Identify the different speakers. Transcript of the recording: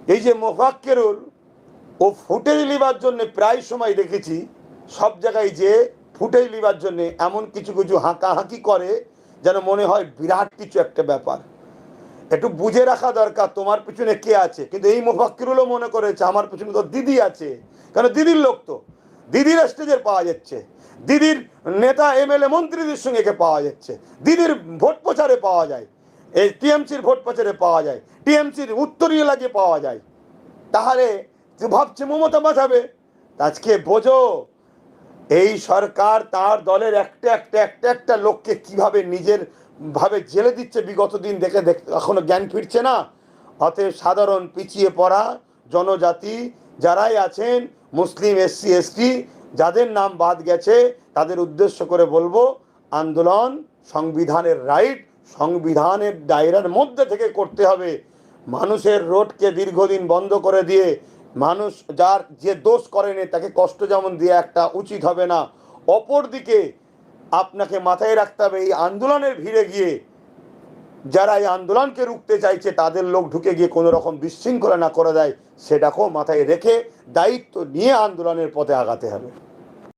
Speaker 1: এই যে মোফাক্কেরুল, ও ফুটেজ লিবার জন্য প্রায় সময় দেখেছি সব জায়গায় যে ফুটেজ লিবার জন্য এমন কিছু কিছু হাঁকাহাঁকি করে যেন মনে হয় বিরাট কিছু একটা ব্যাপার। একটু বুঝে রাখা দরকার তোমার পিছনে কে আছে। কিন্তু এই মোফাক্কিরুলও মনে করেছে আমার পিছনে তো দিদি আছে, কেন দিদির লোক তো, দিদির স্টেজের পাওয়া যাচ্ছে, দিদির নেতা এমএলএ মন্ত্রীদের সঙ্গে একে পাওয়া যাচ্ছে, দিদির ভোট প্রচারে পাওয়া যায়, এই টিএমসির ভোট প্রচারে পাওয়া যায়, টিএমসির উত্তরীয় লাগিয়ে পাওয়া যায়। তাহলে ভাবছে মমতা বাঁচাবে। আজকে বোঝো এই সরকার তার দলের একটা একটা একটা একটা লোককে কিভাবে নিজের ভাবে জেলে দিচ্ছে বিগত দিন দেখে এখনো জ্ঞান ফিরছে না। অতএব সাধারণ পিছিয়ে পড়া জনজাতি যারাই আছেন, মুসলিম, এসসি, এসটি, যাদের নাম বাদ গেছে তাদের উদ্দেশ্য করে বলবো, আন্দোলন সংবিধানের রাইট, সংবিধানের দায়রার মধ্যে থেকে করতে হবে। মানুষের রোডকে দীর্ঘদিন বন্ধ করে দিয়ে মানুষ যার যে দোষ করেনি তাকে কষ্ট যেমন দিয়ে একটা উচিত হবে না। অপরদিকে আপনাকে মাথায় রাখতে হবে এই আন্দোলনের ভিড়ে গিয়ে যারা এই আন্দোলনকে রুখতে চাইছে তাদের লোক ঢুকে গিয়ে কোনো রকম বিশৃঙ্খলা না করে দেয়, সেটাকেও মাথায় রেখে দায়িত্ব নিয়ে আন্দোলনের পথে আগাতে হবে।